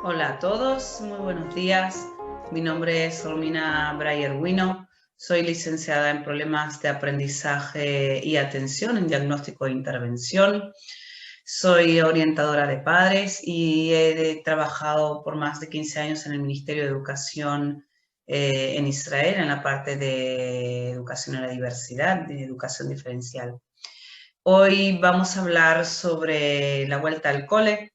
Hola a todos, muy buenos días. Mi nombre es Romina Breyer-Wino. Soy licenciada en Problemas de Aprendizaje y Atención en Diagnóstico e Intervención. Soy orientadora de padres y he trabajado por más de 15 años en el Ministerio de Educación en Israel, en la parte de educación a la diversidad, de educación diferencial. Hoy vamos a hablar sobre la vuelta al cole,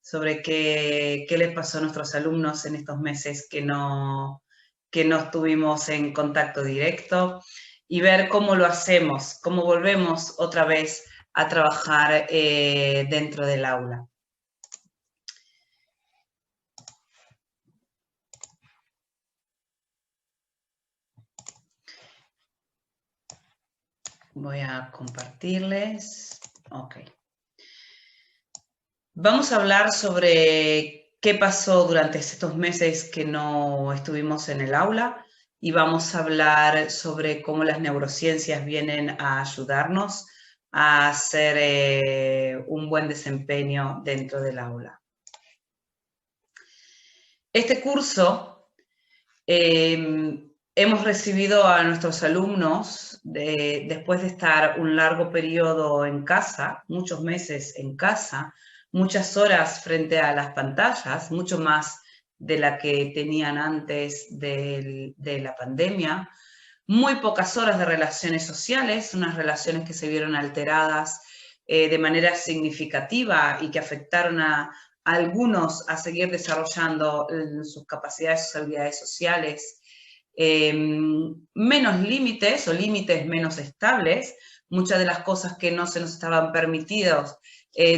sobre qué les pasó a nuestros alumnos en estos meses que no estuvimos en contacto directo y ver cómo lo hacemos, cómo volvemos otra vez a trabajar dentro del aula. Voy a compartirles. Ok. Vamos a hablar sobre qué pasó durante estos meses que no estuvimos en el aula y vamos a hablar sobre cómo las neurociencias vienen a ayudarnos a hacer un buen desempeño dentro del aula. Este curso hemos recibido a nuestros alumnos después de estar un largo periodo en casa, muchos meses en casa, muchas horas frente a las pantallas, mucho más de la que tenían antes de la pandemia, muy pocas horas de relaciones sociales, unas relaciones que se vieron alteradas de manera significativa y que afectaron a algunos a seguir desarrollando sus capacidades, sus habilidades sociales, menos límites o límites menos estables, muchas de las cosas que no se nos estaban permitidos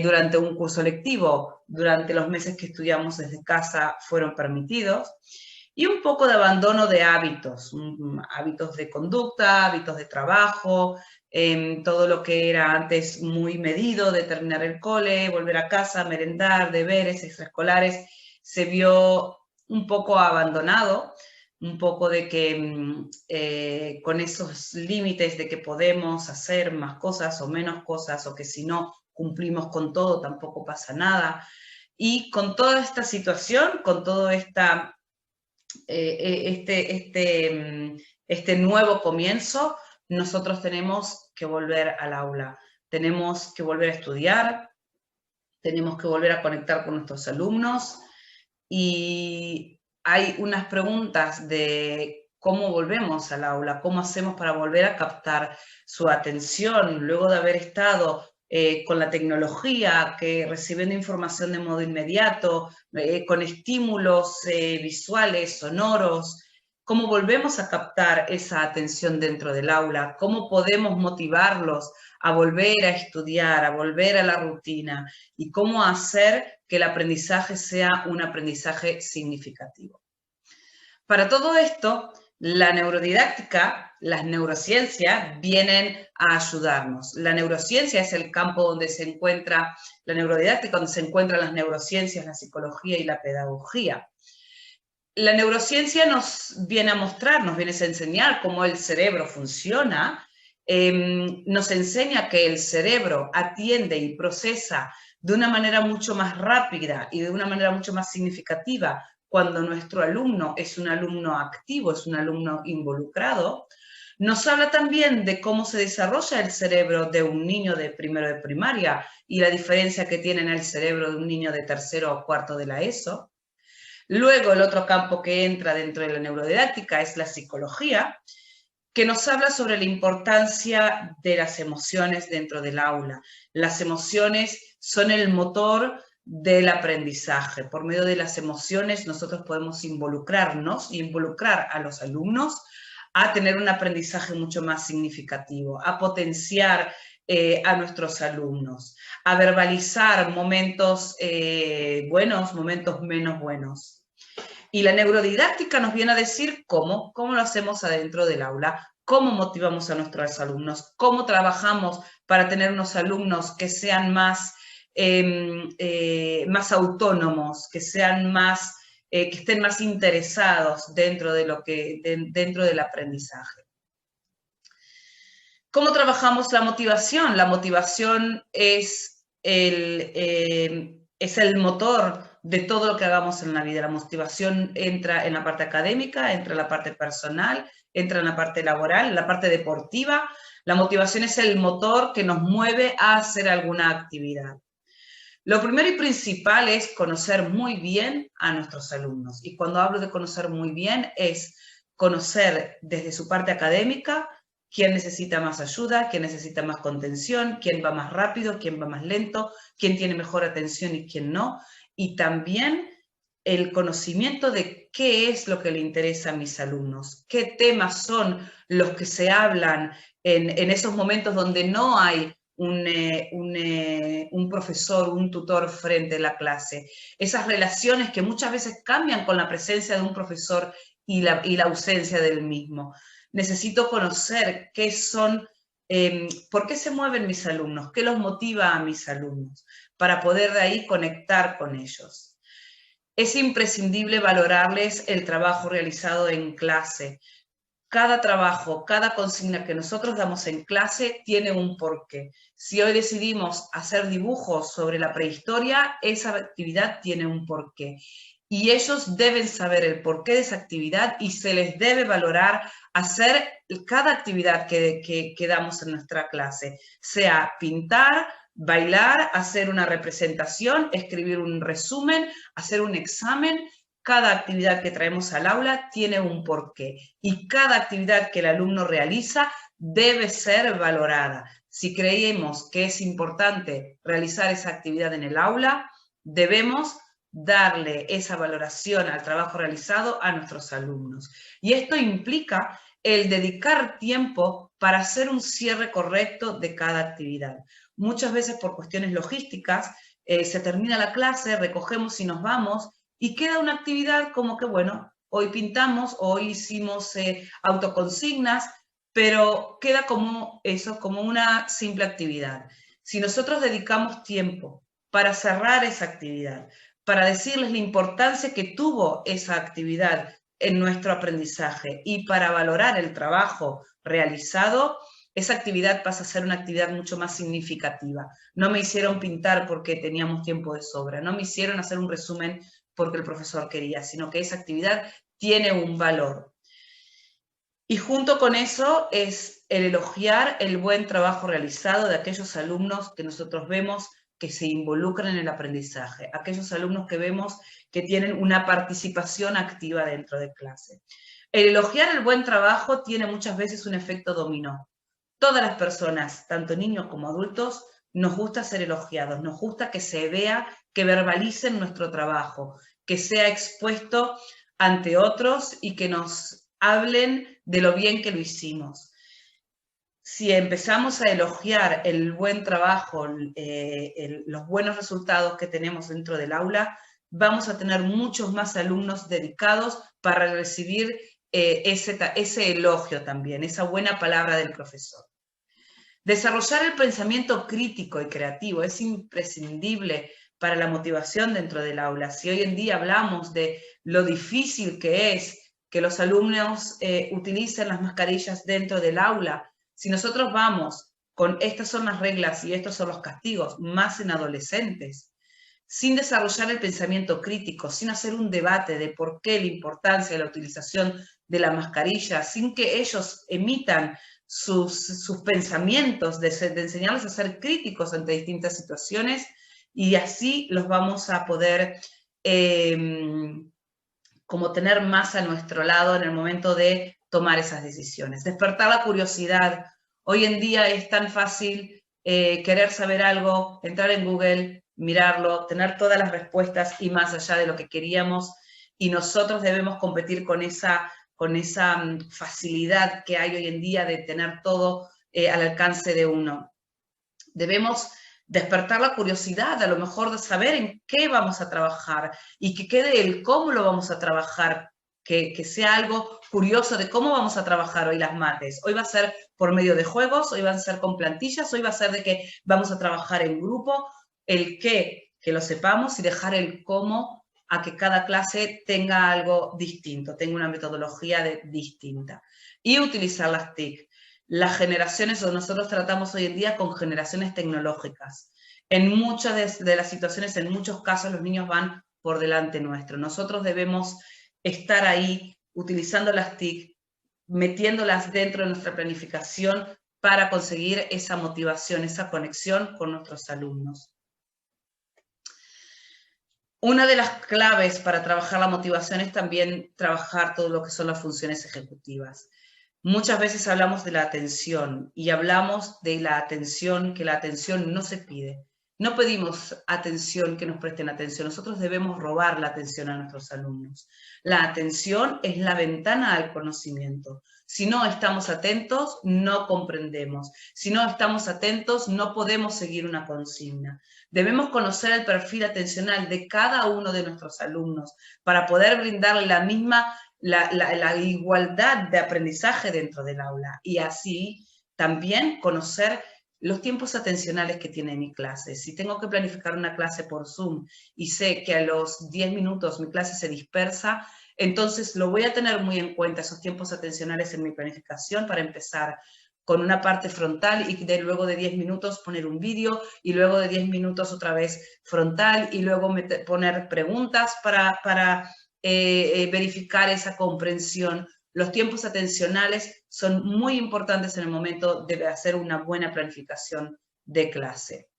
durante un curso lectivo, durante los meses que estudiamos desde casa, fueron permitidos, y un poco de abandono de hábitos, hábitos de conducta, hábitos de trabajo, todo lo que era antes muy medido, de terminar el cole, volver a casa, merendar, deberes extraescolares, se vio un poco abandonado, un poco de que con esos límites de que podemos hacer más cosas o menos cosas, o que si no cumplimos con todo tampoco pasa nada. Y con toda esta situación, con todo este nuevo comienzo, nosotros tenemos que volver al aula, tenemos que volver a estudiar, tenemos que volver a conectar con nuestros alumnos, y hay unas preguntas de cómo volvemos al aula, cómo hacemos para volver a captar su atención luego de haber estado con la tecnología, recibiendo información de modo inmediato, con estímulos visuales, sonoros. ¿Cómo volvemos a captar esa atención dentro del aula? ¿Cómo podemos motivarlos a volver a estudiar, a volver a la rutina? ¿Y cómo hacer que el aprendizaje sea un aprendizaje significativo? Para todo esto, la neurodidáctica, las neurociencias vienen a ayudarnos. La neurociencia es el campo donde se encuentra la neurodidáctica, donde se encuentran las neurociencias, la psicología y la pedagogía. La neurociencia nos viene a mostrar, nos viene a enseñar cómo el cerebro funciona, nos enseña que el cerebro atiende y procesa de una manera mucho más rápida y de una manera mucho más significativa cuando nuestro alumno es un alumno activo, es un alumno involucrado. Nos habla también de cómo se desarrolla el cerebro de un niño de primero de primaria y la diferencia que tiene en el cerebro de un niño de tercero o cuarto de la ESO. Luego, el otro campo que entra dentro de la neurodidáctica es la psicología, que nos habla sobre la importancia de las emociones dentro del aula. Las emociones son el motor del aprendizaje. Por medio de las emociones nosotros podemos involucrarnos y involucrar a los alumnos a tener un aprendizaje mucho más significativo, a potenciar a nuestros alumnos, a verbalizar momentos buenos, momentos menos buenos. Y la neurodidáctica nos viene a decir cómo lo hacemos adentro del aula, cómo motivamos a nuestros alumnos, cómo trabajamos para tener unos alumnos que sean más autónomos, que sean más, que estén más interesados dentro dentro del aprendizaje. ¿Cómo trabajamos la motivación? La motivación es el motor de todo lo que hagamos en la vida. La motivación entra en la parte académica, entra en la parte personal, entra en la parte laboral, en la parte deportiva. La motivación es el motor que nos mueve a hacer alguna actividad. Lo primero y principal es conocer muy bien a nuestros alumnos. Y cuando hablo de conocer muy bien es conocer desde su parte académica quién necesita más ayuda, quién necesita más contención, quién va más rápido, quién va más lento, quién tiene mejor atención y quién no. Y también el conocimiento de qué es lo que le interesa a mis alumnos, qué temas son los que se hablan en esos momentos donde no hay un profesor, un tutor frente a la clase. Esas relaciones que muchas veces cambian con la presencia de un profesor y la ausencia del mismo. Necesito conocer qué son, por qué se mueven mis alumnos, qué los motiva a mis alumnos, para poder de ahí conectar con ellos. Es imprescindible valorarles el trabajo realizado en clase. Cada trabajo, cada consigna que nosotros damos en clase tiene un porqué. Si hoy decidimos hacer dibujos sobre la prehistoria, esa actividad tiene un porqué. Y ellos deben saber el porqué de esa actividad y se les debe valorar hacer cada actividad que damos en nuestra clase, sea pintar, bailar, hacer una representación, escribir un resumen, hacer un examen. Cada actividad que traemos al aula tiene un porqué y cada actividad que el alumno realiza debe ser valorada. Si creemos que es importante realizar esa actividad en el aula, debemos darle esa valoración al trabajo realizado a nuestros alumnos. Y esto implica el dedicar tiempo para hacer un cierre correcto de cada actividad. Muchas veces por cuestiones logísticas, se termina la clase, recogemos y nos vamos, y queda una actividad como que, bueno, hoy pintamos, hoy hicimos autoconsignas, pero queda como eso, como una simple actividad. Si nosotros dedicamos tiempo para cerrar esa actividad, para decirles la importancia que tuvo esa actividad en nuestro aprendizaje y para valorar el trabajo realizado, esa actividad pasa a ser una actividad mucho más significativa. No me hicieron pintar porque teníamos tiempo de sobra, no me hicieron hacer un resumen porque el profesor quería, sino que esa actividad tiene un valor. Y junto con eso es el elogiar el buen trabajo realizado de aquellos alumnos que nosotros vemos que se involucran en el aprendizaje, aquellos alumnos que vemos que tienen una participación activa dentro de clase. El elogiar el buen trabajo tiene muchas veces un efecto dominó. Todas las personas, tanto niños como adultos, nos gusta ser elogiados, nos gusta que se vea, que verbalicen nuestro trabajo, que sea expuesto ante otros y que nos hablen de lo bien que lo hicimos. Si empezamos a elogiar el buen trabajo, los buenos resultados que tenemos dentro del aula, vamos a tener muchos más alumnos dedicados para recibir ese elogio también, esa buena palabra del profesor. Desarrollar el pensamiento crítico y creativo es imprescindible para la motivación dentro del aula. Si hoy en día hablamos de lo difícil que es que los alumnos utilicen las mascarillas dentro del aula, si nosotros vamos con estas son las reglas y estos son los castigos, más en adolescentes, sin desarrollar el pensamiento crítico, sin hacer un debate de por qué la importancia de la utilización de la mascarilla, sin que ellos emitan sus pensamientos, de enseñarles a ser críticos ante distintas situaciones, y así los vamos a poder como tener más a nuestro lado en el momento de tomar esas decisiones. Despertar la curiosidad. Hoy en día es tan fácil querer saber algo, entrar en Google, mirarlo, tener todas las respuestas y más allá de lo que queríamos, y nosotros debemos competir con esa facilidad que hay hoy en día de tener todo al alcance de uno. Debemos despertar la curiosidad, a lo mejor de saber en qué vamos a trabajar y que quede el cómo lo vamos a trabajar, que sea algo curioso de cómo vamos a trabajar hoy las mates. Hoy va a ser por medio de juegos, hoy van a ser con plantillas, hoy va a ser de que vamos a trabajar en grupo, el qué, que lo sepamos, y dejar el cómo a que cada clase tenga algo distinto, tenga una metodología distinta. Y utilizar las TIC. Las generaciones, o nosotros tratamos hoy en día con generaciones tecnológicas. En muchas de las situaciones, en muchos casos, los niños van por delante nuestro. Nosotros debemos estar ahí utilizando las TIC, metiéndolas dentro de nuestra planificación para conseguir esa motivación, esa conexión con nuestros alumnos. Una de las claves para trabajar la motivación es también trabajar todo lo que son las funciones ejecutivas. Muchas veces hablamos de la atención y hablamos de la atención, que la atención no se pide. No pedimos atención, que nos presten atención. Nosotros debemos robar la atención a nuestros alumnos. La atención es la ventana al conocimiento. Si no estamos atentos, no comprendemos. Si no estamos atentos, no podemos seguir una consigna. Debemos conocer el perfil atencional de cada uno de nuestros alumnos para poder brindarle la igualdad de aprendizaje dentro del aula y así también conocer los tiempos atencionales que tiene mi clase. Si tengo que planificar una clase por Zoom y sé que a los 10 minutos mi clase se dispersa, entonces lo voy a tener muy en cuenta, esos tiempos atencionales en mi planificación, para empezar con una parte frontal y luego de 10 minutos poner un vídeo y luego de 10 minutos otra vez frontal y luego poner preguntas para verificar esa comprensión. Los tiempos atencionales son muy importantes en el momento de hacer una buena planificación de clase.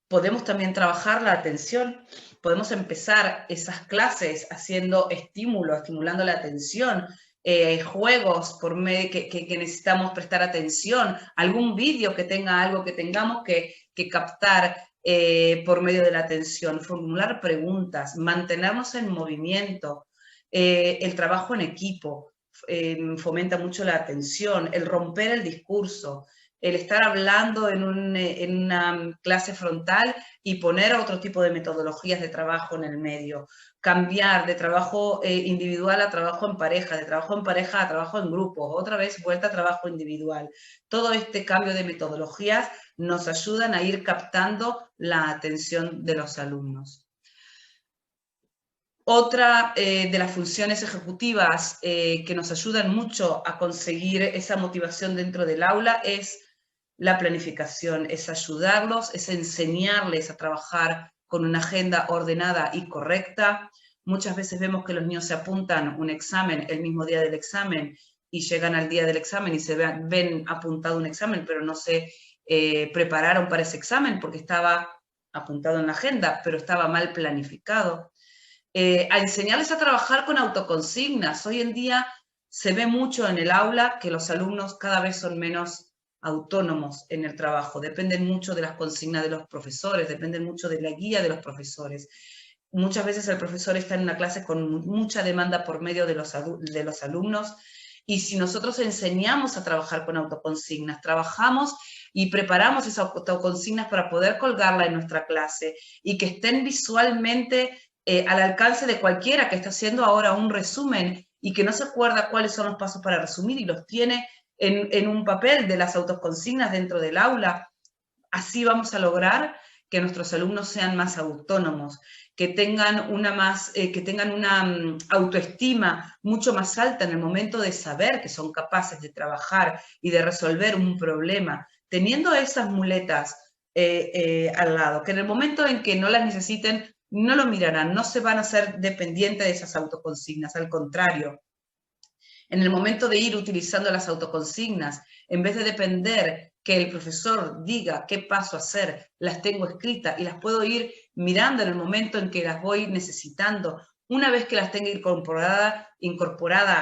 Podemos también trabajar la atención, podemos empezar esas clases haciendo estimulando la atención, juegos por medio que necesitamos prestar atención, algún vídeo que tenga algo que tengamos que captar por medio de la atención, formular preguntas, mantenernos en movimiento, el trabajo en equipo fomenta mucho la atención, el romper el discurso, el estar hablando en una clase frontal y poner otro tipo de metodologías de trabajo en el medio, cambiar de trabajo individual a trabajo en pareja, de trabajo en pareja a trabajo en grupo, otra vez vuelta a trabajo individual. Todo este cambio de metodologías nos ayudan a ir captando la atención de los alumnos. Otra de las funciones ejecutivas que nos ayudan mucho a conseguir esa motivación dentro del aula es la planificación, es ayudarlos, es enseñarles a trabajar con una agenda ordenada y correcta. Muchas veces vemos que los niños se apuntan un examen el mismo día del examen y llegan al día del examen y se ven apuntado un examen, pero no se prepararon para ese examen porque estaba apuntado en la agenda, pero estaba mal planificado. A enseñarles a trabajar con autoconsignas. Hoy en día se ve mucho en el aula que los alumnos cada vez son menos autónomos en el trabajo, dependen mucho de las consignas de los profesores, dependen mucho de la guía de los profesores. Muchas veces el profesor está en una clase con mucha demanda por medio de los alumnos, y si nosotros enseñamos a trabajar con autoconsignas, trabajamos y preparamos esas autoconsignas para poder colgarla en nuestra clase y que estén visualmente al alcance de cualquiera que está haciendo ahora un resumen y que no se acuerda cuáles son los pasos para resumir y los tiene en un papel de las autoconsignas dentro del aula. Así vamos a lograr que nuestros alumnos sean más autónomos, que tengan una autoestima mucho más alta en el momento de saber que son capaces de trabajar y de resolver un problema, teniendo esas muletas al lado, que en el momento en que no las necesiten, no lo mirarán, no se van a ser dependientes de esas autoconsignas, al contrario. En el momento de ir utilizando las autoconsignas, en vez de depender que el profesor diga qué paso hacer, las tengo escritas y las puedo ir mirando en el momento en que las voy necesitando. Una vez que las tenga incorporada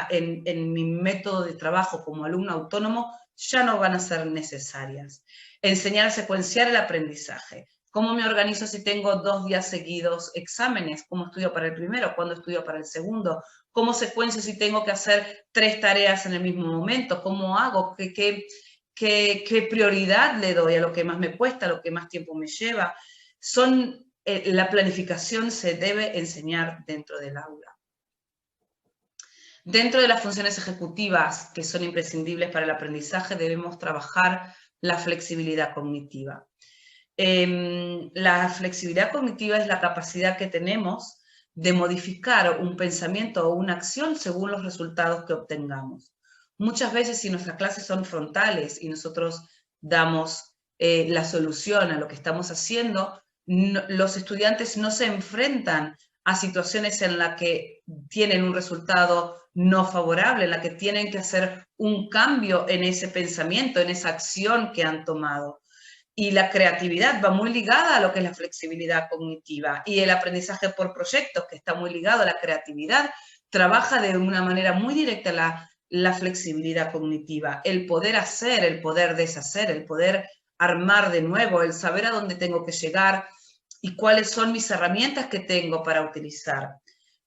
en mi método de trabajo como alumno autónomo, ya no van a ser necesarias. Enseñar a secuenciar el aprendizaje. ¿Cómo me organizo si tengo 2 días seguidos exámenes? ¿Cómo estudio para el primero? ¿Cuándo estudio para el segundo? ¿Cómo secuencio si tengo que hacer 3 tareas en el mismo momento? ¿Cómo hago? ¿Qué prioridad le doy a lo que más me cuesta, a lo que más tiempo me lleva? La planificación se debe enseñar dentro del aula. Dentro de las funciones ejecutivas que son imprescindibles para el aprendizaje, debemos trabajar la flexibilidad cognitiva. La flexibilidad cognitiva es la capacidad que tenemos de modificar un pensamiento o una acción según los resultados que obtengamos. Muchas veces, si nuestras clases son frontales y nosotros damos la solución a lo que estamos haciendo, los estudiantes no se enfrentan a situaciones en las que tienen un resultado no favorable, en la que tienen que hacer un cambio en ese pensamiento, en esa acción que han tomado. Y la creatividad va muy ligada a lo que es la flexibilidad cognitiva, y el aprendizaje por proyectos, que está muy ligado a la creatividad, trabaja de una manera muy directa la flexibilidad cognitiva, el poder hacer, el poder deshacer, el poder armar de nuevo, el saber a dónde tengo que llegar y cuáles son mis herramientas que tengo para utilizar.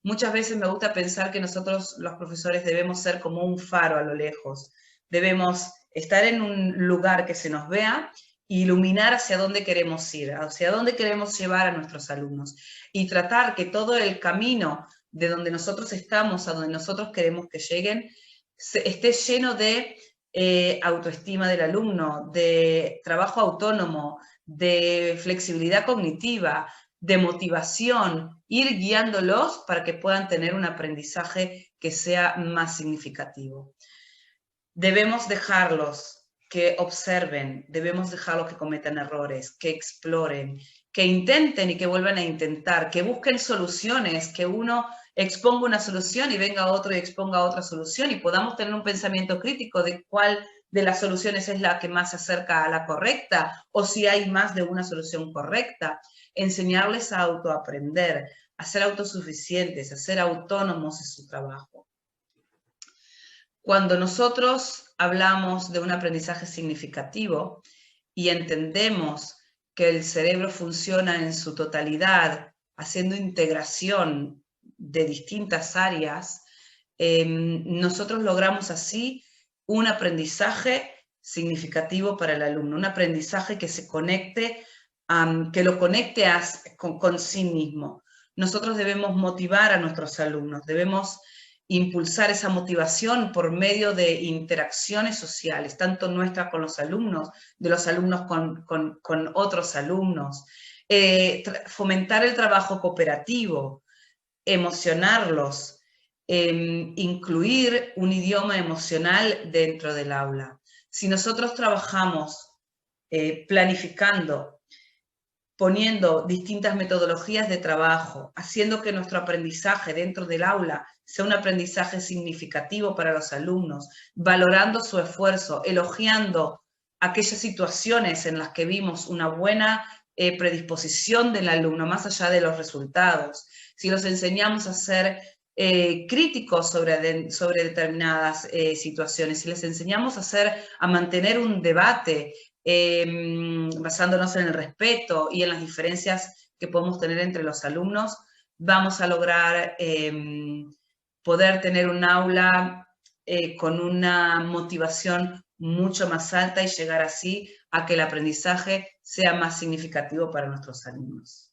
Muchas veces me gusta pensar que nosotros, los profesores, debemos ser como un faro a lo lejos. Debemos estar en un lugar que se nos vea, iluminar hacia dónde queremos ir, hacia dónde queremos llevar a nuestros alumnos, y tratar que todo el camino de donde nosotros estamos a donde nosotros queremos que lleguen esté lleno de autoestima del alumno, de trabajo autónomo, de flexibilidad cognitiva, de motivación, ir guiándolos para que puedan tener un aprendizaje que sea más significativo. Debemos dejarlos que observen, debemos dejarlos que cometan errores, que exploren, que intenten y que vuelvan a intentar, que busquen soluciones, que uno exponga una solución y venga otro y exponga otra solución, y podamos tener un pensamiento crítico de cuál de las soluciones es la que más se acerca a la correcta, o si hay más de una solución correcta. Enseñarles a autoaprender, a ser autosuficientes, a ser autónomos en su trabajo. Cuando nosotros hablamos de un aprendizaje significativo y entendemos que el cerebro funciona en su totalidad, haciendo integración de distintas áreas, nosotros logramos así un aprendizaje significativo para el alumno, un aprendizaje que se conecte, que lo conecte con sí mismo. Nosotros debemos motivar a nuestros alumnos, debemos impulsar esa motivación por medio de interacciones sociales, tanto nuestras con los alumnos, de los alumnos con otros alumnos, fomentar el trabajo cooperativo, emocionarlos, incluir un idioma emocional dentro del aula. Si nosotros trabajamos planificando, poniendo distintas metodologías de trabajo, haciendo que nuestro aprendizaje dentro del aula sea un aprendizaje significativo para los alumnos, valorando su esfuerzo, elogiando aquellas situaciones en las que vimos una buena predisposición del alumno, más allá de los resultados. Si los enseñamos a ser críticos sobre determinadas situaciones, si les enseñamos a mantener un debate, basándonos en el respeto y en las diferencias que podemos tener entre los alumnos, vamos a lograr poder tener un aula con una motivación mucho más alta y llegar así a que el aprendizaje sea más significativo para nuestros alumnos.